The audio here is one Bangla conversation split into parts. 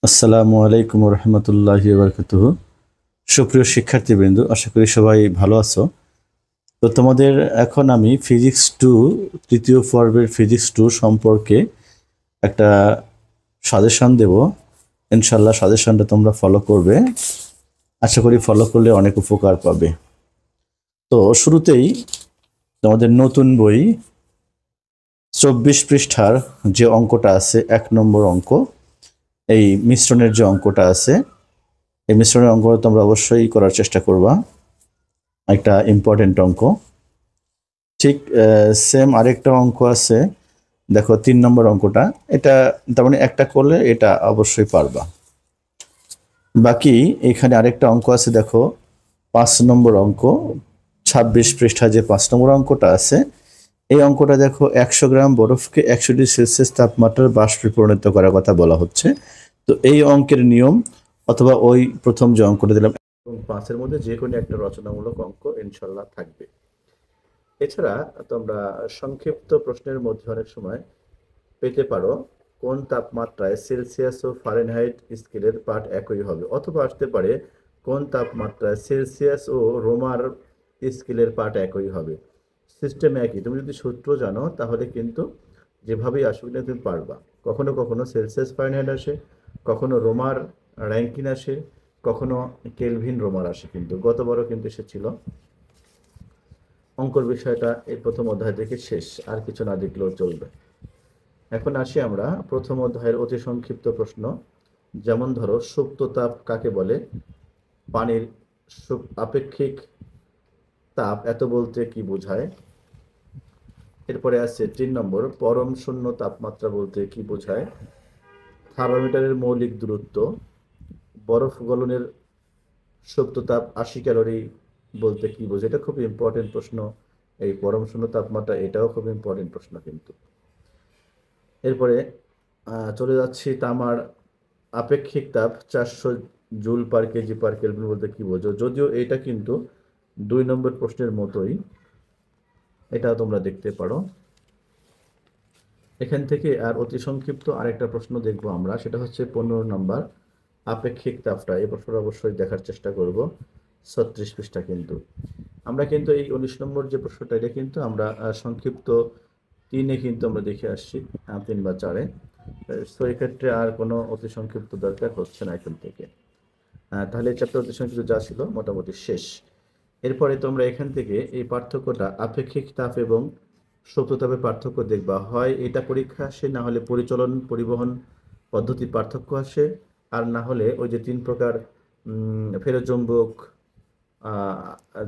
আসসালামু আলাইকুম রহমতুল্লাহি বারকাতুহু। সুপ্রিয় শিক্ষার্থীবৃন্দ, আশা করি সবাই ভালো আছো। তো তোমাদের এখন আমি ফিজিক্স টু তৃতীয় পর্বের ফিজিক্স টু সম্পর্কে একটা সাজেশন দেব। ইনশাল্লাহ সাজেশনটা তোমরা ফলো করবে। আশা করি ফলো করলে অনেক উপকার পাবে। তো শুরুতেই তোমাদের নতুন বই 24 পৃষ্ঠার যে অঙ্কটা আছে, 1 নম্বর অঙ্ক, এই মিশ্রণের যে অঙ্কটা আছে, এই মিশ্রণের অঙ্কটা তোমরা অবশ্যই করার চেষ্টা করবা। একটা ইম্পর্টেন্ট অঙ্ক। ঠিক সেম আরেকটা অঙ্ক আছে, দেখো 3 নম্বর অঙ্কটা। এটা তার মানে একটা করলে এটা অবশ্যই পারবা। বাকি এখানে আরেকটা অঙ্ক আছে, দেখো 5 নম্বর অঙ্ক, 26 পৃষ্ঠা যে 5 নম্বর অঙ্কটা আছে, এই অঙ্কটা দেখো 100 গ্রাম বরফকে 100 ডিগ্রি সেলসিয়াস তাপমাত্রার বাষ্পে পরিণত করার কথা বলা হচ্ছে। তো এই অঙ্কের নিয়ম অথবা ওই প্রথম যে অঙ্কটা দিলাম এবং 5-এর মধ্যে যে কোনো একটা রচনামূলক অঙ্ক ইনশাল্লাহ থাকবে। এছাড়া তোমরা সংক্ষিপ্ত প্রশ্নের মধ্যে অনেক সময় পেতে পারো কোন তাপমাত্রায় সেলসিয়াস ও ফারেনহাইট স্কেলের পাঠ একই হবে, অথবা আসতে পারে কোন তাপমাত্রায় সেলসিয়াস ও রোমার স্কেলের পাঠ একই হবে। সিস্টেম একই, তুমি যদি সূত্র জানো তাহলে কিন্তু যেভাবেই আসুক না তুমি পারবা। কখনো কখনো সেলসিয়াস ফারেনহাইট আসে, কখনো রোমার র্যাঙ্কিন আসে, কখনো কেলভিন রোমার আসে। কিন্তু গতবারও কিন্তু এসেছিল। অঙ্কর বিষয়টা এই প্রথম অধ্যায় থেকে শেষ, আর কিছু না দেখলেও চলবে। এখন আসি আমরা প্রথম অধ্যায়ের অতি সংক্ষিপ্ত প্রশ্ন। যেমন ধরো, সুপ্ত তাপ কাকে বলে? পানির আপেক্ষিক তাপ এত বলতে কি বোঝায়? এরপরে আছে 3 নম্বর, পরম শূন্য তাপমাত্রা বলতে কি বোঝায়? থার্মোমিটারের মৌলিক দূরত্ব। বরফ গলনের সুপ্ত তাপ 80 ক্যালোরি বলতে কি বোঝায়? এটা খুব ইম্পর্টেন্ট প্রশ্ন। এই পরম শূন্য তাপমাত্রা, এটাও খুব ইম্পর্টেন্ট প্রশ্ন কিন্তু। এরপরে চলে যাচ্ছি, তামার আপেক্ষিক তাপ 400 জুল/কেজি/কেলভিন বলতে কি বোঝো? যদিও এটা কিন্তু 2 নম্বর প্রশ্নের মতোই, এটা তোমরা দেখতে পারো। এখান থেকে আর অতি সংক্ষিপ্ত আরেকটা প্রশ্ন দেখবো আমরা, সেটা হচ্ছে 15 নম্বর, আপেক্ষিক তাপটা। এই প্রশ্নটা অবশ্যই দেখার চেষ্টা করব। 36 পৃষ্ঠা কিন্তু। আমরা কিন্তু এই 19 নম্বর যে প্রশ্নটা, এটা কিন্তু আমরা সংক্ষিপ্ত 3-এ কিন্তু আমরা দেখে আসছি, 3 বা 4-এ। তো এক্ষেত্রে আর কোনো অতি সংক্ষিপ্ত দরকার হচ্ছে না এখান থেকে। তাহলে চ্যাপ্টার অতি সংক্ষিপ্ত যা ছিল মোটামুটি শেষ। এরপরে তোমরা এখান থেকে এই পার্থক্যটা, আপেক্ষিক তাপ এবং সুপ্ত তাপের পার্থক্য দেখবা। হয় এটা পরীক্ষা আসে, না হলে পরিচলন পরিবহন পদ্ধতির পার্থক্য আসে, আর না হলে ওই যে 3 প্রকার ফেরোচৌম্বক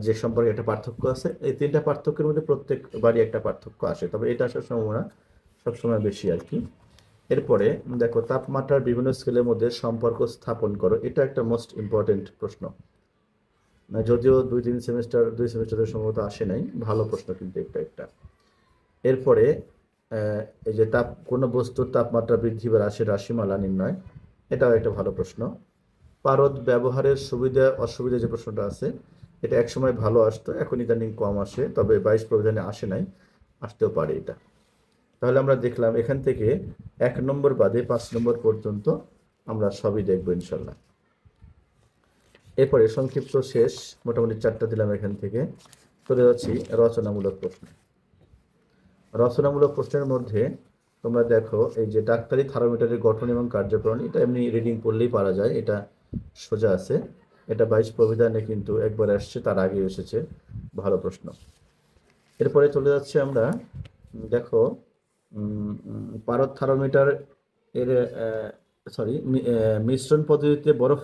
যে সম্পর্কে একটা পার্থক্য আছে, এই 3টা পার্থক্যের মধ্যে প্রত্যেকবারই একটা পার্থক্য আসে, তবে এটা আসার সম্ভাবনা সবসময় বেশি আর কি। এরপরে দেখো, তাপমাত্রার বিভিন্ন স্কেলের মধ্যে সম্পর্ক স্থাপন করো। এটা একটা মোস্ট ইম্পর্টেন্ট প্রশ্ন, যদিও 2 সেমিস্টারের সম্ভবত আসে নাই। ভালো প্রশ্ন কিন্তু একটা একটা। এরপরে এই যে কোনো বস্তুর তাপমাত্রা বৃদ্ধি বা হ্রাসের রাশিমালা নির্ণয়, এটাও একটা ভালো প্রশ্ন। পারদ ব্যবহারের সুবিধা অসুবিধা যে প্রশ্নটা আছে, এটা একসময় ভালো আসতো, এখন ইদানিং কম আসে, তবে 22 প্রবিধানে আসে নাই, আসতেও পারে এটা। তাহলে আমরা দেখলাম এখান থেকে 1 নম্বর বাদে 5 নম্বর পর্যন্ত আমরা সবই দেখবো ইনশাল্লাহ। এরপরে সংক্ষিপ্ত শেষ, মোটামুটি 4টা দিলাম এখান থেকে। চলে যাচ্ছি রচনামূলক প্রশ্ন। রচনামূলক প্রশ্নের মধ্যে তোমরা দেখো, এই যে ডাক্তারি থার্মোমিটারের গঠন এবং কার্যপ্রণালী, এটা এমনি রিডিং পড়লেই পারা যায়, এটা সোজা আছে। এটা 22 প্রবিধানে কিন্তু একবার আসছে, তার আগে এসেছে। ভালো প্রশ্ন। এরপরে চলে যাচ্ছে আমরা, দেখো পারদ থার্মোমিটার এর সরি মিশ্রণ পদ্ধতিতে বরফ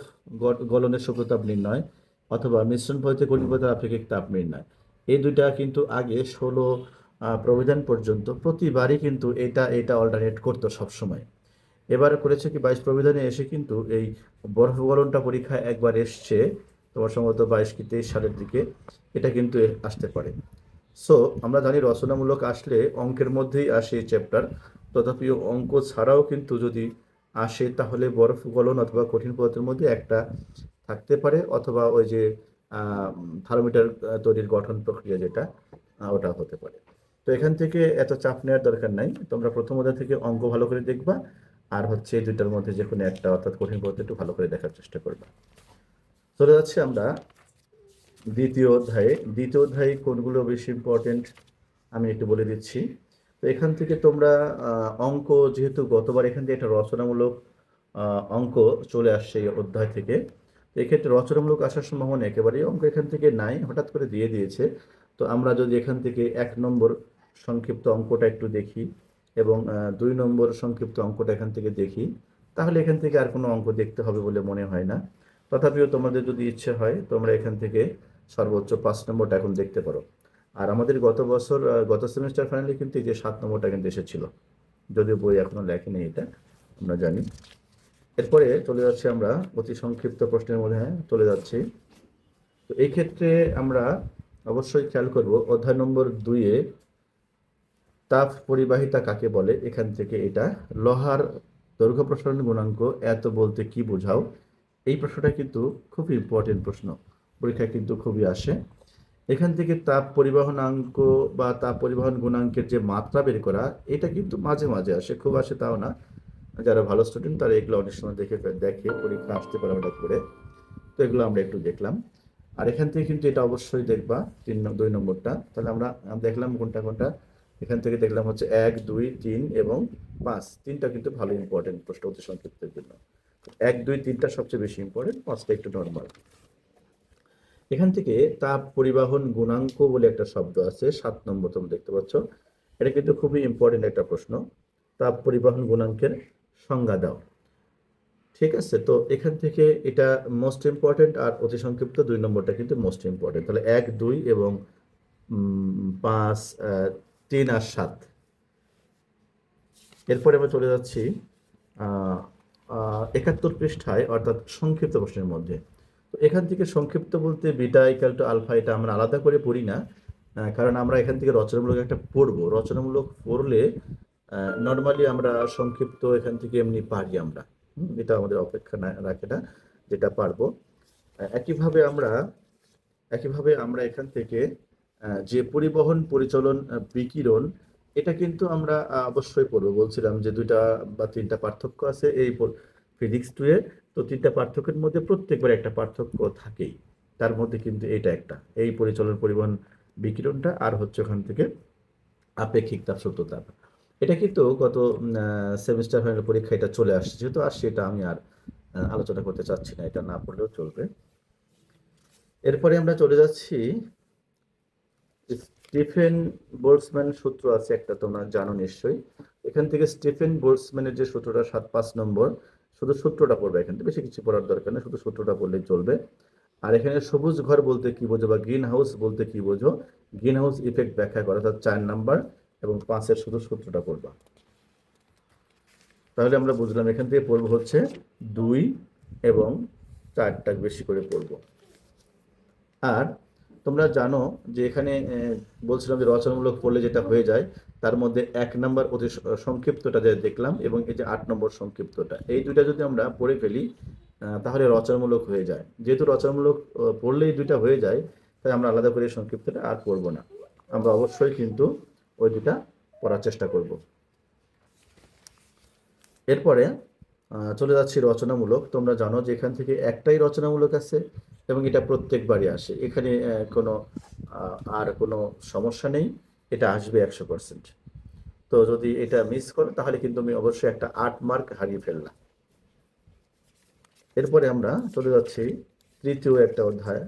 গলনের শুক্রতাপ নির্ণয়, অথবা মিশ্রণ পদ্ধতিতে কঠিনতাপ আপেক্ষিক তাপ নির্ণয়। এই দুইটা কিন্তু আগে 16 প্রবিধান পর্যন্ত প্রতিবারই কিন্তু এটা এটা অল্টারনেট করতো সবসময়। এবার করেছে কি, 22 প্রবিধানে এসে কিন্তু এই বরফ গলনটা পরীক্ষায় একবার এসছে, তোমার সম্ভবত 22 কি 23 সালের দিকে, এটা কিন্তু আসতে পারে। সো আমরা জানি রচনামূলক আসলে অঙ্কের মধ্যেই আসে এই চ্যাপ্টার। তথাপিও অঙ্ক ছাড়াও কিন্তু যদি আসে, তাহলে বরফ গলন অথবা কঠিন পদার্থের মধ্যে একটা থাকতে পারে, অথবা ওই যে থার্মোমিটার তৈরির গঠন প্রক্রিয়া যেটা, ওটা হতে পারে। তো এখান থেকে এত চাপ নেওয়ার দরকার নাই, তোমরা প্রথম অধ্যায় থেকে অঙ্ক ভালো করে দেখবা, আর হচ্ছে এই দুইটার মধ্যে যে কোনো একটা, অর্থাৎ কঠিন পদ্ধতি একটু ভালো করে দেখার চেষ্টা করবে। চলে যাচ্ছে আমরা দ্বিতীয় অধ্যায়ে। দ্বিতীয় অধ্যায়ে কোনগুলো বেশি ইম্পর্টেন্ট আমি একটু বলে দিচ্ছি। তো এখান থেকে তোমরা অঙ্ক, যেহেতু গতবার এখান থেকে একটা রচনামূলক অঙ্ক চলে আসছে এই অধ্যায় থেকে, তো এক্ষেত্রে রচনামূলক আসার সম্ভাবনা একেবারেই, অঙ্ক এখান থেকে নাই, হঠাৎ করে দিয়ে দিয়েছে। তো আমরা যদি এখান থেকে 1 নম্বর সংক্ষিপ্ত অঙ্কটা একটু দেখি এবং 2 নম্বর সংক্ষিপ্ত অঙ্কটা এখান থেকে দেখি, তাহলে এখান থেকে আর কোনো অঙ্ক দেখতে হবে বলে মনে হয় না। তথাপিও তোমাদের যদি ইচ্ছে হয় তোমরা এখান থেকে সর্বোচ্চ 5 নম্বরটা এখন দেখতে পারো। আর আমাদের গত বছর গত সেমিস্টার ফাইনালে কিন্তু এই যে 7 নম্বরটা কিন্তু এসেছিল, যদিও বই এখনো লেখেনি, এটা আমরা জানি। এরপরে চলে যাচ্ছি আমরা অতি সংক্ষিপ্ত প্রশ্নের মধ্যে চলে যাচ্ছি। তো এই ক্ষেত্রে আমরা অবশ্যই খেয়াল করব অধ্যায় নম্বর 2-এ তাপ পরিবাহিতা কাকে বলে, এখান থেকে এটা লোহার দৈর্ঘ্য প্রসারণ গুণাঙ্ক এত বলতে কি বোঝাও, এই প্রশ্নটা কিন্তু খুবই ইম্পর্টেন্ট প্রশ্ন, পরীক্ষায় কিন্তু খুবই আসে। এখান থেকে তাপ পরিবহনাঙ্ক বা তাপ পরিবহন গুণাঙ্কের যে মাত্রা বের করা, এটা কিন্তু মাঝে মাঝে আসে, খুব আসে তাও না। যারা ভালো স্টুডেন্ট তারা এগুলো অনেক সময় দেখে দেখে পরীক্ষা আসতে পারে হঠাৎ করে। তো এগুলো আমরা একটু দেখলাম। আর এখান থেকে কিন্তু এটা অবশ্যই দেখবা 2 নম্বরটা। তাহলে আমরা দেখলাম কোনটা কোনটা। এখান থেকে দেখলাম হচ্ছে 1, 2, 3 এবং 5, তিনটা কিন্তু ভালো ইম্পর্টেন্ট প্রশ্ন অতি সংক্ষিপ্তের জন্য। 1, 2, 3টা সবচেয়ে বেশি ইম্পর্টেন্ট, 5টা একটু নর্মাল। এখান থেকে তাপ পরিবহন গুণাঙ্ক বলে একটা শব্দ আছে, 7 নম্বর তোমরা দেখতে পাচ্ছ। এটা কিন্তু খুবই ইম্পর্টেন্ট একটা প্রশ্ন। তাপ পরিবহন গুণাঙ্কের সংজ্ঞা দাও। ঠিক আছে, তো এখান থেকে এটা মোস্ট ইম্পর্টেন্ট, আর অতি সংক্ষিপ্ত 2 নম্বরটা কিন্তু মোস্ট ইম্পর্টেন্ট। তাহলে 1, 2 এবং 5, 3 আর 7। এরপরে আমরা চলে যাচ্ছি 71 পৃষ্ঠায়, অর্থাৎ সংক্ষিপ্ত প্রশ্নের মধ্যে। তো এখান থেকে সংক্ষিপ্ত বলতে বিটা ইকুয়াল টু আলফা, এটা আমরা আলাদা করে পড়ি না, কারণ আমরা এখান থেকে রচনামূলক একটা পড়বো। রচনামূলক পড়লে নর্মালি আমরা সংক্ষিপ্ত এখান থেকে এমনি পারি আমরা, এটা আমাদের অপেক্ষা না রাখে না, যেটা পারবো। একইভাবে আমরা এখান থেকে যে পরিবহন পরিচালন বিকিরণ, এটা কিন্তু আমরা অবশ্যই পড়বো। বলছিলাম যে 2টা বা 3টা পার্থক্য আছে এই ফিজিক্স 2-এ। তো 3টা পার্থক্যের মধ্যে প্রত্যেকবার একটা পার্থক্য থাকেই, তার মধ্যে কিন্তু এটা একটা, এই পরিচালন পরিবহন বিকিরণটা, আর হচ্ছে ওখান থেকে আপেক্ষিক তাপ সত্য তাপ। এটা কিন্তু গত সেমিস্টার ফাইনাল পরীক্ষা এটা চলে আসছে, যেহেতু আর সেটা আমি আর আলোচনা করতে চাচ্ছি না, এটা না পড়লেও চলবে। এরপরে আমরা চলে যাচ্ছি স্টিফেন বোল্টজম্যান সূত্র আছে একটা, তোমরা জানো নিশ্চয়ই। এখান থেকে স্টিফেন বোল্টজম্যানের যে সূত্রটা 5 নম্বর, শুধু সূত্রটা পড়বে, এখান থেকে বেশি কিছু পড়ার দরকার নেই, শুধু সূত্রটা পড়লেই চলবে। আর এখানে সবুজ ঘর বলতে কি বোঝো বা গ্রিন হাউস বলতে কি বোঝো, গ্রিন হাউস ইফেক্ট ব্যাখ্যা করা, অর্থাৎ 4 নাম্বার এবং 5-এর শুধু সূত্রটা পড়বা। তাহলে আমরা বুঝলাম এখান থেকে পড়বো হচ্ছে 2 এবং 4টা বেশি করে পড়বো। আর তোমরা জানো যে এখানে বলছিলাম যে রচনামূলক পড়লে যেটা হয়ে যায়, তার মধ্যে 1 নম্বর অতি সংক্ষিপ্তটা যে দেখলাম এবং এই যে 8 নম্বর সংক্ষিপ্তটা, এই দুইটা যদি আমরা পড়ে ফেলি তাহলে রচনামূলক হয়ে যায়। যেহেতু রচনামূলক পড়লেই দুইটা হয়ে যায়, তাই আমরা আলাদা করে সংক্ষিপ্তটা আর পড়বো না। আমরা অবশ্যই কিন্তু ওই দুটা পড়ার চেষ্টা করব। এরপরে চলে যাচ্ছি রচনামূলক। তোমরা জানো যে এখান থেকে একটাই রচনামূলক আছে এবং এটা প্রত্যেকবারই আসে, এখানে কোনো আর কোনো সমস্যা নেই, এটা আসবে 100%। তো যদি এটা মিস করো তাহলে কিন্তু আমি অবশ্যই একটা 8 মার্ক হারিয়ে ফেললাম। এরপরে আমরা চলে যাচ্ছি তৃতীয় একটা অধ্যায়।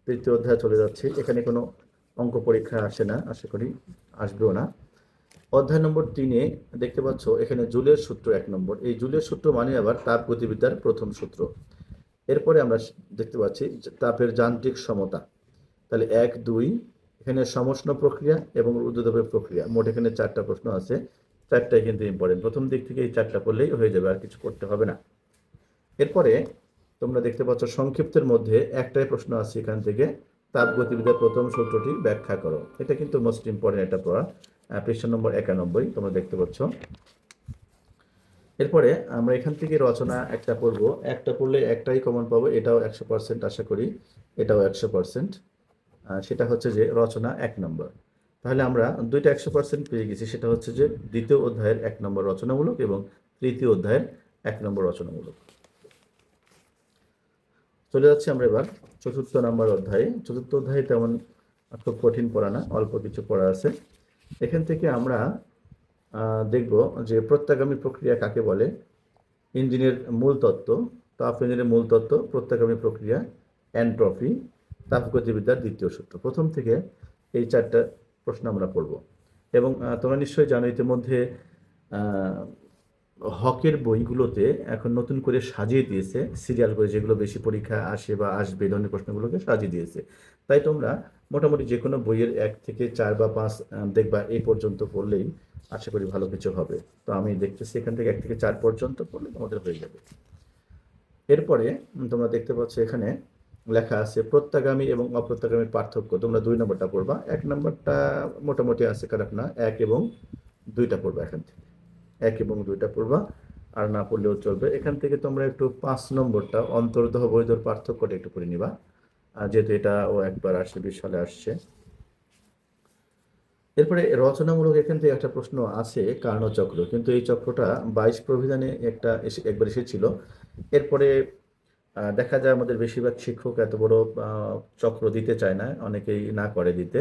তৃতীয় অধ্যায় চলে যাচ্ছি, এখানে কোনো অঙ্ক পরীক্ষা আসে না, আশা করি আসবেও না। অধ্যায় নম্বর 3-এ দেখতে পাচ্ছ এখানে জুলের সূত্র 1 নম্বর। এই জুলের সূত্র মানে আবার তাপ গতিবিদ্যার প্রথম সূত্র। এরপরে আমরা দেখতে পাচ্ছি তাপের যান্ত্রিক সমতা। তাহলে 1, 2 এখানে সমষ্ণ প্রক্রিয়া এবং রুদ্রতাপের প্রক্রিয়া, মোট এখানে 4টা প্রশ্ন আছে। 4টাই কিন্তু ইম্পর্টেন্ট, প্রথম দিক থেকে এই 4টা পড়লেই হয়ে যাবে, আর কিছু করতে হবে না। এরপরে তোমরা দেখতে পাচ্ছ সংক্ষিপ্তের মধ্যে একটাই প্রশ্ন আছে এখান থেকে, তাপ গতিবিদ্যার প্রথম সূত্রটি ব্যাখ্যা করো। এটা কিন্তু মোস্ট ইম্পর্টেন্ট একটা পড়া, পৃষ্ঠা নম্বর 91 তোমরা দেখতে পাচ্ছ। এরপরে আমরা এখান থেকে রচনা একটা পড়বো, একটা পড়লে একটাই কমন পাবো, এটাও 100% আশা করি, এটাও 100%। সেটা হচ্ছে যে রচনা 1 নম্বর। তাহলে আমরা দুইটা 100% পেয়ে গেছি, সেটা হচ্ছে যে দ্বিতীয় অধ্যায়ের 1 নম্বর রচনামূলক এবং তৃতীয় অধ্যায়ের 1 নম্বর রচনামূলক। চলে যাচ্ছি আমরা এবার চতুর্থ নম্বর অধ্যায়ে। চতুর্থ অধ্যায়ে তেমন খুব কঠিন পড়া না, অল্প কিছু পড়া আছে। এখান থেকে আমরা দেখব যে প্রত্যাগামী প্রক্রিয়া কাকে বলে, ইঞ্জিনের মূল তত্ত্ব, তাপ ইঞ্জিনের মূল তত্ত্ব, প্রত্যাগামী প্রক্রিয়া, এন্ট্রপি, তাপগতিবিদ্যার দ্বিতীয় সূত্র। প্রথম থেকে এই 4টা প্রশ্ন আমরা পড়ব। এবং তোমরা নিশ্চয়ই জানো ইতিমধ্যে হকের বইগুলোতে এখন নতুন করে সাজিয়ে দিয়েছে সিরিয়াল করে, যেগুলো বেশি পরীক্ষা আসে বা আসবে, এই ধরনের প্রশ্নগুলোকে সাজিয়ে দিয়েছে। তাই তোমরা মোটামুটি যে কোনো বইয়ের 1 থেকে 4 বা 5 দেখবা এই পর্যন্ত পড়লেই আশা করি ভালো কিছু হবে। তো আমি দেখতেছি এখান থেকে 1 থেকে 4 পর্যন্ত পড়লে তোমাদের হয়ে যাবে। এরপরে তোমরা দেখতে পাচ্ছ এখানে লেখা আছে প্রত্যাগামী এবং অপ্রত্যাগামীর পার্থক্য। তোমরা 2 নম্বরটা পড়বা, 1 নম্বরটা মোটামুটি আছে, খারাপ না। 1 এবং 2টা পড়বা, এখান থেকে 1 এবং 2টা পড়বা, আর না পড়লেও চলবে। এখান থেকে তোমরা একটু 5 নম্বরটা অন্তর্দহ বৈধর পার্থক্যটা একটু করে নিবা, যেহেতু এটা ও একবার আসছে, 20 সালে আসছে। এরপরে রচনামূলক এখান থেকে একটা প্রশ্ন আছে কার্ণচক্র, কিন্তু এই চক্রটা 22 প্রবিধানে একবার এসেছিল। এরপরে দেখা যায় আমাদের বেশিরভাগ শিক্ষক এত বড় চক্র দিতে চায় না, অনেকেই না করে দিতে।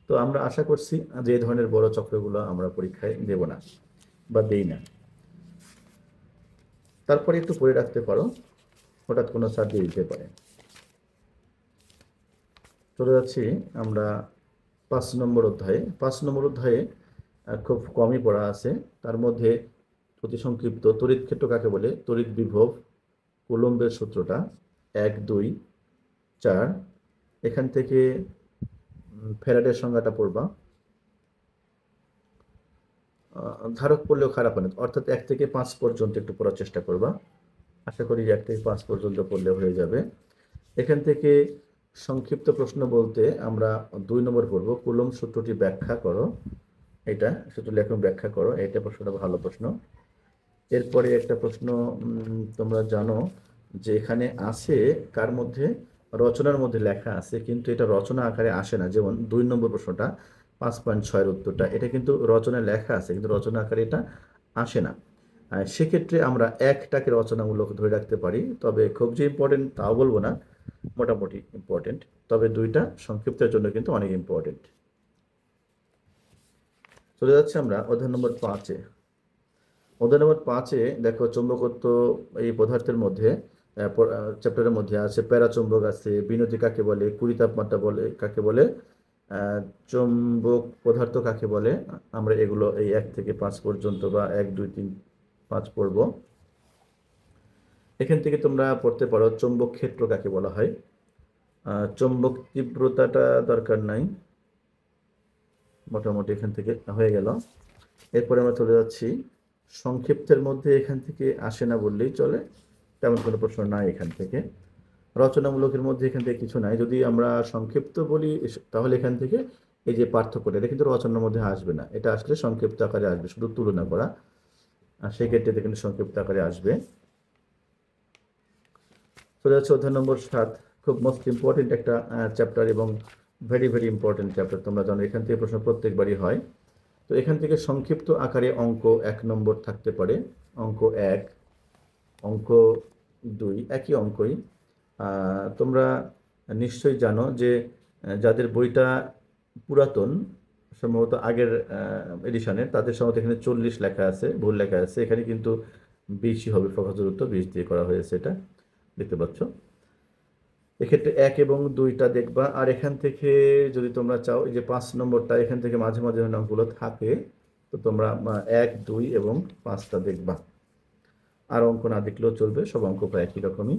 তো আমরা আশা করছি যে এই ধরনের বড় চক্রগুলো আমরা পরীক্ষায় দেব না বা দেই না। তারপরে একটু পড়ে রাখতে পারো, হঠাৎ কোনো স্যার দিয়ে দিতে পারে। চলে যাচ্ছি আমরা 5 নম্বর অধ্যায়ে। 5 নম্বর অধ্যায়ে খুব কমই পড়া আছে। তার মধ্যে অতি সংক্ষিপ্ত তড়িৎ ক্ষেত্র কাকে বলে, তড়িৎ বিভব, কুলম্বের সূত্রটা, 1, 2, 4। এখান থেকে ফ্যারাডের সংজ্ঞাটা পড়বা। ধারক পড়লেও খারাপ হয় না, অর্থাৎ 1 থেকে 5 পর্যন্ত একটু পড়ার চেষ্টা করবা। আশা করি 1 থেকে 5 পর্যন্ত পড়লে হয়ে যাবে। এখান থেকে সংক্ষিপ্ত প্রশ্ন বলতে আমরা 2 নম্বর পড়ব, কুলম্ব সূত্রটি ব্যাখ্যা করো। এটা সূত্রটি এখন ব্যাখ্যা করো, এটা প্রশ্নটা ভালো প্রশ্ন। এরপরে একটা প্রশ্ন তোমরা জানো যে এখানে আছে কার মধ্যে, রচনার মধ্যে লেখা আছে, কিন্তু এটা রচনা আকারে আসে না। যেমন 2 নম্বর প্রশ্নটা 5.6 উত্তরটা, এটা কিন্তু রচনায় লেখা আছে, কিন্তু রচনা আকারে এটা আসে না। সেক্ষেত্রে আমরা 1টাকে রচনামূলক ধরে রাখতে পারি, তবে খুব যে ইম্পর্টেন্ট তাও বলবো না, মোটামুটি ইম্পর্টেন্ট। তবে 2টা সংক্ষিপ্তের জন্য কিন্তু অনেক ইম্পর্টেন্ট। চলে যাচ্ছে আমরা অধ্যায় নম্বর 5-এ। অধ্যায় নম্বর 5-এ দেখো চৌম্বকত্ব এই পদার্থের মধ্যে চ্যাপ্টারের মধ্যে আছে প্যারাচৌম্বক আছে, বিনতি কাকে বলে, কুড়ি তাপমাত্রা বলে কাকে বলে, চৌম্বক পদার্থ কাকে বলে। আমরা এগুলো এই 1 থেকে 5 পর্যন্ত বা 1, 2, 3, 5 পড়ব। এখান থেকে তোমরা পড়তে পারো চৌম্বক ক্ষেত্র কাকে বলা হয়। চৌম্বক তীব্রতাটা দরকার নাই, মোটামুটি এখান থেকে হয়ে গেল। এরপরে আমরা চলে যাচ্ছি সংক্ষিপ্তের মধ্যে, এখান থেকে আসে না বললেই চলে, তেমন কোনো প্রশ্ন নাই এখান থেকে। রচনামূলকের মধ্যে এখান থেকে কিছু নাই। যদি আমরা সংক্ষিপ্ত বলি তাহলে এখান থেকে এই যে পার্থক্যটা, এটা কিন্তু রচনার মধ্যে আসবে না, এটা আসলে সংক্ষিপ্ত আকারে আসবে, শুধু তুলনা করা, আর সেই ক্ষেত্রে কিন্তু সংক্ষিপ্ত আকারে আসবে। চলে যাচ্ছে অধ্যায় নম্বর 7, খুব মোস্ট ইম্পর্টেন্ট একটা চ্যাপ্টার এবং ভেরি ভেরি ইম্পর্টেন্ট চ্যাপ্টার। তোমরা জানো এখান থেকে প্রশ্ন প্রত্যেকবারই হয়। তো এখান থেকে সংক্ষিপ্ত আকারে অঙ্ক 1 নম্বর থাকতে পারে, অঙ্ক 1, অঙ্ক 2, একই অঙ্কই। তোমরা নিশ্চয়ই জানো যে যাদের বইটা পুরাতন, সম্ভবত আগের এডিশনের, তাদের সম্ভবত এখানে 40 লেখা আছে, ভুল লেখা আছে। এখানে কিন্তু 20ই হবে, ফখরুল উত্তর 20 দিয়ে করা হয়েছে, এটা দেখতে পাচ্ছ। এক্ষেত্রে 1 এবং 2টা দেখবা। আর এখান থেকে যদি তোমরা চাও, এই যে 5 নম্বরটা, এখান থেকে মাঝে মাঝে অঙ্কগুলো থাকে, তো তোমরা 1, 2 এবং 5টা দেখবা। আর অঙ্ক না দেখলেও চলবে, সব অঙ্ক প্রায় একই রকমই।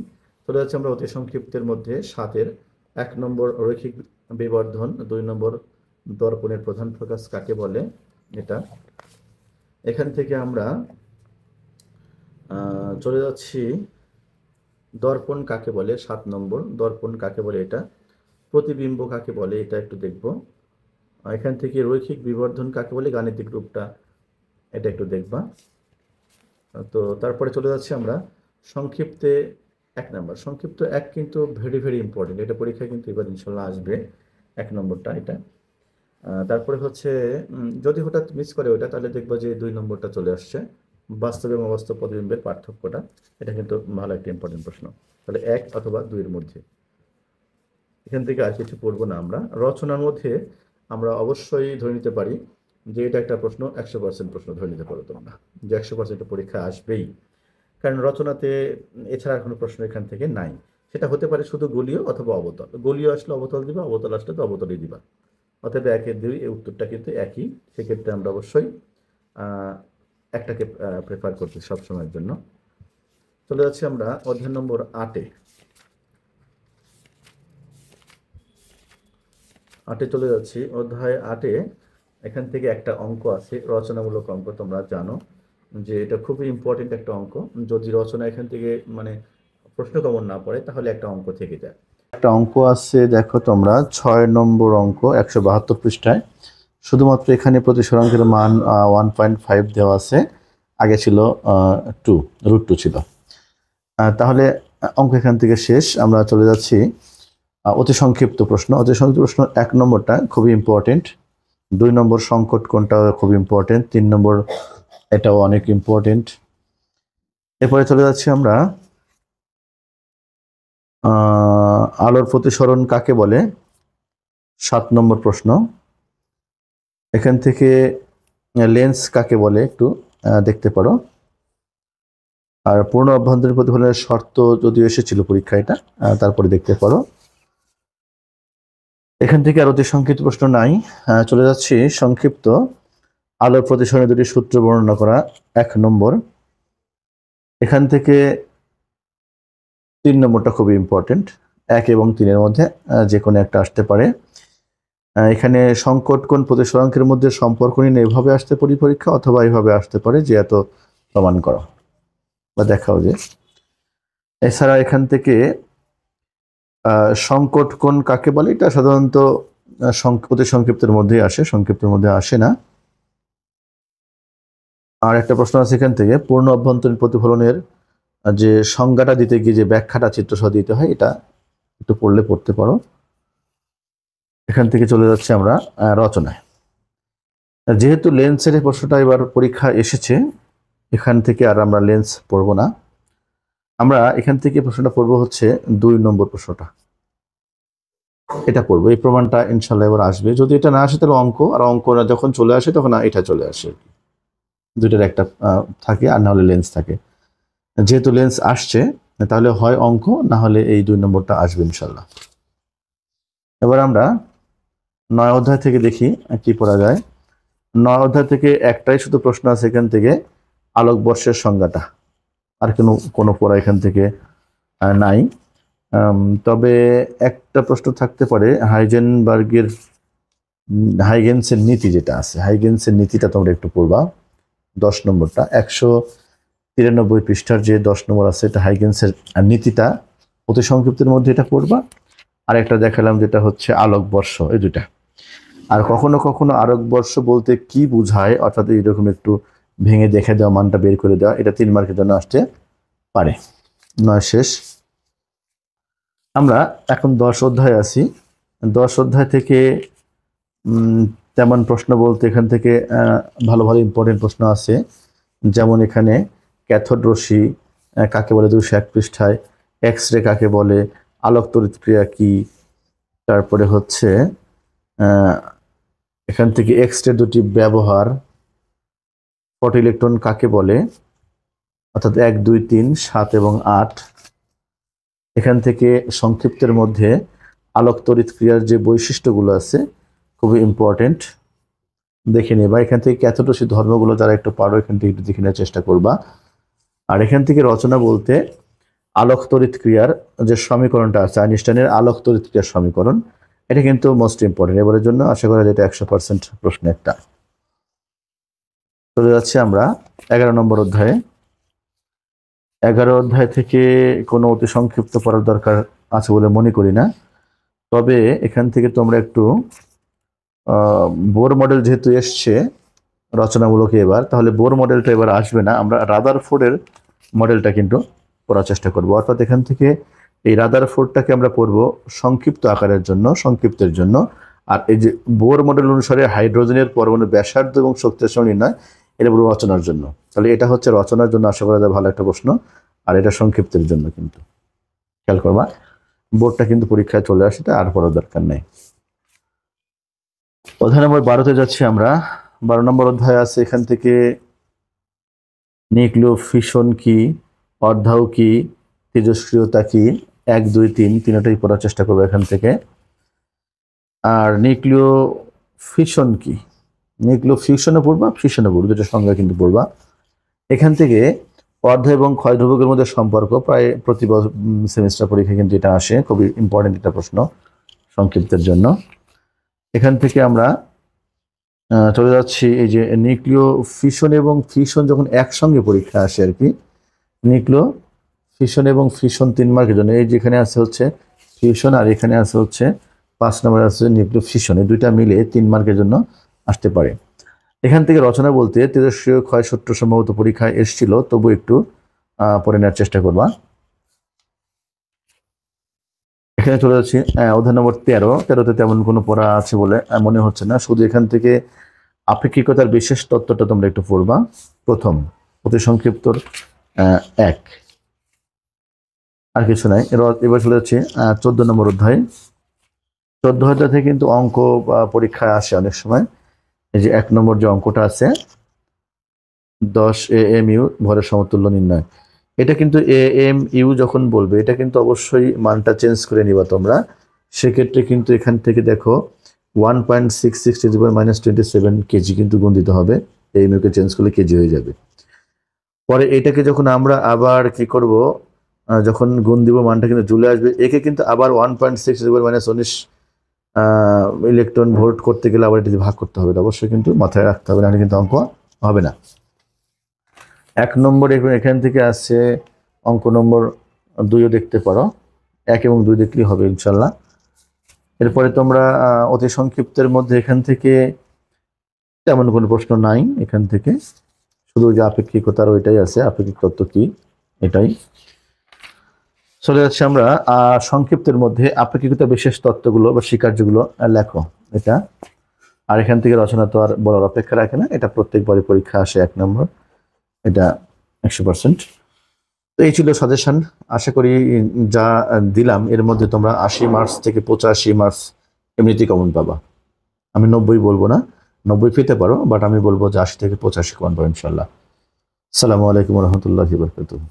চলে যাচ্ছে আমরা অতি সংক্ষিপ্তের মধ্যে 7-এর 1 নম্বর রৈখিক বিবর্ধন, 2 নম্বর দর্পণের প্রধান প্রকাশ কাকে বলে। এটা এখান থেকে আমরা চলে যাচ্ছি দর্পণ কাকে বলে, 7 নম্বর দর্পণ কাকে বলে, এটা প্রতিবিম্ব কাকে বলে, এটা একটু দেখব। এখান থেকে রৈখিক বিবর্ধন কাকে বলে, গাণিতিক রূপটা, এটা একটু দেখবা। তো তারপরে চলে যাচ্ছি আমরা সংক্ষিপ্তে 1 নম্বর। সংক্ষিপ্ত 1 কিন্তু ভেরি ভেরি ইম্পর্টেন্ট, এটা পরীক্ষায় কিন্তু এবার ইনশাল্লাহ আসবে 1 নম্বরটা এটা। তারপরে হচ্ছে যদি হঠাৎ মিস করে ওইটা, তাহলে দেখবা যে 2 নম্বরটা চলে আসছে। বাস্তব এবং অবাস্তব প্রতিবিম্বের পার্থক্যটা, এটা কিন্তু ভালো একটা ইম্পর্টেন্ট প্রশ্ন। তাহলে 1 অথবা 2 এর মধ্যে। এখান থেকে আর কিছু পড়বো না আমরা। রচনার মধ্যে আমরা অবশ্যই ধরে নিতে পারি যে এটা একটা প্রশ্ন, 100% প্রশ্ন ধরে নিতে পারো তোমরা, যে 100% পরীক্ষা আসবেই। কারণ রচনাতে এছাড়া কোনো প্রশ্ন এখান থেকে নাই। সেটা হতে পারে শুধু গলীয় অথবা অবতল। গলীয় আসলে অবতল দিবা, অবতল আসলে তো অবতলই দিবা। অতএব 1 এর 2 এই উত্তরটা কিন্তু একই। সেক্ষেত্রে আমরা অবশ্যই একটাকে প্রেফার করছি সবসময়ের জন্য। চলে যাচ্ছি আমরা অধ্যায় নম্বর 8-এ। 8-এ চলে যাচ্ছি। অধ্যায় 8-এ এখান থেকে একটা অঙ্ক আছে, রচনামূলক অঙ্ক। তোমরা জানো যে এটা খুবই ইম্পর্টেন্ট একটা অঙ্ক। যদি রচনা এখান থেকে মানে প্রশ্ন কমন না পড়ে তাহলে একটা অঙ্ক থেকে যায়। একটা অঙ্ক আছে, দেখো তোমরা 6 নম্বর অঙ্ক, 172 পৃষ্ঠায়। শুধুমাত্র এখানে প্রতিসরাঙ্কের মান 1.5 দেওয়া আছে, আগে ছিল 2, √2 ছিল। তাহলে অঙ্ক এখান থেকে শেষ। আমরা চলে যাচ্ছি অতি সংক্ষিপ্ত প্রশ্ন। অতি সংক্ষিপ্ত প্রশ্ন 1 নম্বরটা খুবই ইম্পর্টেন্ট, 2 নম্বর সংকট কোণটা খুব ইম্পর্টেন্ট, 3 নম্বর এটাও অনেক ইম্পর্টেন্ট। এরপরে চলে যাচ্ছি আমরা আলোর প্রতিসরণ কাকে বলে, 7 নম্বর প্রশ্ন। এখান থেকে লেন্স কাকে বলে একটু দেখতে পারো। আর পূর্ণ অভ্যন্তরীণ প্রতিফলনের শর্ত যদিও এসেছিল পরীক্ষা, এটা তারপরে দেখতে পারো। এখান থেকে আর অতি সংক্ষিপ্ত প্রশ্ন নাই। চলে যাচ্ছি সংক্ষিপ্ত আলোর প্রতিসরণের 2টি সূত্র বর্ণনা করা, 1 নম্বর। এখান থেকে 3 নম্বরটা খুবই ইম্পর্টেন্ট, 1 এবং 3 এর মধ্যে যে কোনো একটা আসতে পারে। এখানে সংকট কোণ প্রতিসরাঙ্কের মধ্যে সম্পর্ক নিয়ে এভাবে আসতে পারে পরীক্ষা, অথবা এইভাবে আসতে পারে যে এত প্রমাণ করো বা দেখাও যে। এছাড়া এখান থেকে সংকট কোণ কাকে বলে, এটা সাধারণত অতি সংক্ষিপ্তের মধ্যেই আসে, সংক্ষিপ্তের মধ্যে আসে না। আর একটা প্রশ্ন আছে এখান থেকে, পূর্ণ অভ্যন্তরীণ প্রতিফলনের যে সংজ্ঞাটা দিতে গিয়ে যে ব্যাখ্যাটা চিত্রসহ দিতে হয়, এটা একটু পড়তে পারো। এখান থেকে চলে যাচ্ছে আমরা রচনায়। যেহেতু লেন্সের প্রশ্নটা এবার পরীক্ষা এসেছে, এখান থেকে আর আমরা লেন্স পড়বো না। আমরা এখান থেকে প্রশ্নটা পড়বো হচ্ছে 2 নম্বর প্রশ্নটা, এটা পড়বো। এই প্রমাণটা ইনশাল্লাহ এবার আসবে। যদি এটা না আসে তাহলে অঙ্ক, আর অঙ্ক যখন চলে আসে তখন এটা চলে আসে, দুইটার একটা থাকে, আর না হলে লেন্স থাকে। যেহেতু লেন্স আসছে তাহলে হয় অঙ্ক, না হলে এই 2 নম্বরটা আসবে ইনশাল্লাহ। এবার আমরা 9 অধ্যায় থেকে দেখি কি পড়া যায়। 9 অধ্যায় থেকে একটাই শুধু প্রশ্ন আছে এখান থেকে, আলোকবর্ষের সংজ্ঞাটা। আর কোনো পড়া এখান থেকে নাই। তবে একটা প্রশ্ন থাকতে পারে, হাইগেন্সের নীতি যেটা আছে, হাইগেন্সের নীতিটা তোমরা একটু পড়বা। 10 নম্বরটা 193 পৃষ্ঠার যে 10 নম্বর আছে, এটা হাইগেন্সের নীতিটা অতি সংক্ষিপ্তের মধ্যে এটা পড়বা। আর একটা দেখালাম যেটা হচ্ছে আলোকবর্ষ, এই দুটা। আর কখনো কখনো আলোকবর্ষ বলতে কি বোঝায়, অর্থাৎ এইরকম একটু ভেঙে দেখে দেওয়া, মানটা বের করে দেওয়া, এটা 3 মার্কের জন্য আসতে পারে। 9 শেষ। আমরা এখন 10 অধ্যায় আছি। 10 অধ্যায় থেকে তেমন প্রশ্ন বলতে এখান থেকে ভালো ভালো ইম্পর্টেন্ট প্রশ্ন আছে। যেমন এখানে ক্যাথোড রশ্মি কাকে বলে 201 পৃষ্ঠায়, এক্স রে কাকে বলে, আলোক তড়িৎক্রিয়া কি, তারপরে হচ্ছে এখান থেকে এক্স রে 2টি ব্যবহার, ফটো ইলেকট্রন কাকে বলে, অর্থাৎ 1, 2, 3, 7 এবং 8। এখান থেকে সংক্ষিপ্তের মধ্যে আলোক তড়িৎক্রিয়ার যে বৈশিষ্ট্যগুলো আছে খুবই ইম্পর্টেন্ট, দেখে নেবা। এখান থেকে ক্যাথোড রশ্মির ধর্মগুলো যারা একটু পারো এখান থেকে একটু দেখে নেওয়ার চেষ্টা করবা। আর এখান থেকে রচনা বলতে আলোক তড়িৎক্রিয়ার যে সমীকরণটা আছে, আইনস্টাইনের আলোক তড়িৎক্রিয়ার সমীকরণ, এটা কিন্তু মোস্ট ইম্পর্টেন্ট এবারের জন্য। আশা করা যায় এটা 100% প্রশ্ন একটা। চলে যাচ্ছি আমরা 11 নম্বর অধ্যায়ে। 11 অধ্যায় থেকে কোনো অতি সংক্ষিপ্ত পড়ার দরকার আছে বলে মনে করি না। তবে এখান থেকে তোমরা একটু বোর মডেল যেহেতু এসছে রচনামূলক এবার, তাহলে বোর মডেলটা এবার আসবে না, আমরা রাদারফোর্ডের মডেলটা কিন্তু পড়ার চেষ্টা করব। অর্থাৎ এখান থেকে এই রাদারফোর্ডটাকে আমরা পড়বো সংক্ষিপ্ত আকারের জন্য, সংক্ষিপ্তের জন্য। আর এই যে বোর মডেল অনুসারে হাইড্রোজেনের পরমাণু ব্যাসার্ধ এবং শক্তির সময় নির্ণয়, এটা পুরো রচনার জন্য। তাহলে এটা হচ্ছে রচনার জন্য, আশা করা যায় ভালো একটা প্রশ্ন। আর এটা সংক্ষিপ্তের জন্য কিন্তু খেয়াল করবা, বোর্ডটা কিন্তু পরীক্ষায় চলে আসে, আর পড়ার দরকার নেই। অধ্যায় নম্বর 12-তে যাচ্ছি আমরা। 12 নম্বর অধ্যায় আছে এখান থেকে নিউক্লিয় ফিশন কি, অর্ধাও কি, তেজস্ক্রিয়তা কি, 1 2 3 তিনটাই পড়ার চেষ্টা করবো এখান থেকে। আর নিউক্লিয় ফিশন কি, নিউক্লিয় ফিউশনে পড়বা, ফিশনে পড়বা, দুটো সংজ্ঞা কিন্তু পড়বা। এখান থেকে অর্ধ এবং ক্ষয় ধ্রুবকের মধ্যে সম্পর্ক প্রায় প্রতি সেমিস্টার পরীক্ষায় কিন্তু এটা আসে, খুবই ইম্পর্টেন্ট একটা প্রশ্ন সংক্ষিপ্তের জন্য। এখান থেকে আমরা চলে যাচ্ছি এই যে নিউক্লিয় ফিশন এবং ফিশন যখন একসঙ্গে পরীক্ষা আসে আর কি, নিউক্লিয় ফিশন এবং ফিশন 3 মার্কের জন্য, এই যেখানে আছে হচ্ছে ফিউশন আর এখানে আছে হচ্ছে 5 নম্বরে আছে নিউক্লিয় ফিশন, এই দুইটা মিলে 3 মার্কের জন্য আসতে পারে। এখান থেকে রচনা বলতে তেজস্ক্রিয় ক্ষয় সূত্র সম্ভবত পরীক্ষায় এসেছিল, তবু একটু পড়ে নেওয়ার চেষ্টা করবা। এখানে চলে যাচ্ছি অধ্যায় নম্বর 13-তে তেমন কোনো পড়া আছে বলে মনে হচ্ছে না, শুধু এখান থেকে আপেক্ষিকতার বিশেষ তত্ত্বটা তোমরা একটু পড়বা। প্রথম অতি সংক্ষিপ্ত 1, আর কিছু নাই। এবার চলে যাচ্ছি 14 নম্বর অধ্যায়। 14 অধ্যায় থেকে কিন্তু অঙ্ক পরীক্ষায় আসে অনেক সময়। এই যে 1 নম্বর যে অঙ্কটা আছে 10 AMU ভরের সমতুল্য নির্ণয়, এটা কিন্তু AMU যখন বলবে এটা কিন্তু অবশ্যই মানটা চেঞ্জ করে নিবা তোমরা। সেক্ষেত্রে কিন্তু এখান থেকে দেখো 1.66 × 10⁻27 কেজি কিন্তু গুণ দিতে হবে, AMU কে চেঞ্জ করলে কেজি হয়ে যাবে। পরে এটাকে যখন আমরা আবার কি করব, যখন গুণ দিব মানটা কিন্তু চলে আসবে, একে কিন্তু আবার 1.6 × 10⁻19 ইলেকট্রন ভোল্ট করতে গেলে আবার এটা ভাগ করতে হবে, অবশ্যই কিন্তু মাথায় রাখতে হবে, নাহলে কিন্তু অঙ্ক হবে না। 1 নম্বর এখান থেকে আসছে অঙ্ক নম্বর 2ও দেখতে পারো, 1 এবং 2 দেখলেই হবে ইনশাল্লাহ। এরপরে তোমরা অতি সংক্ষিপ্তের মধ্যে এখান থেকে তেমন কোনো প্রশ্ন নাই, এখান থেকে শুধু যে আপেক্ষিকতার ওইটাই আছে, আপেক্ষিক তত্ত্ব কি এটাই। চলে যাচ্ছে আমরা সংক্ষিপ্তের মধ্যে আপেক্ষিকতা বিশেষ তত্ত্বগুলো বা স্বীকার্যগুলো লেখো এটা। আর এখান থেকে রচনা তো আর বলার অপেক্ষা রাখে না, এটা প্রত্যেকবারই পরীক্ষা আসে 1 নম্বর, এটা 100%। তো এই ছিল সাজেশন। আশা করি যা দিলাম এর মধ্যে তোমরা 80 মার্কস থেকে 85 মার্কস এমনিতেই কমন পাবা। আমি 90 বলবো না, 90 পেতে পারো, বাট আমি বলবো যে 80 থেকে 85 কমন পাবো ইনশাল্লাহ। আসসালামু আলাইকুম ওয়া রাহমাতুল্লাহি ওয়া বারাকাতুহু।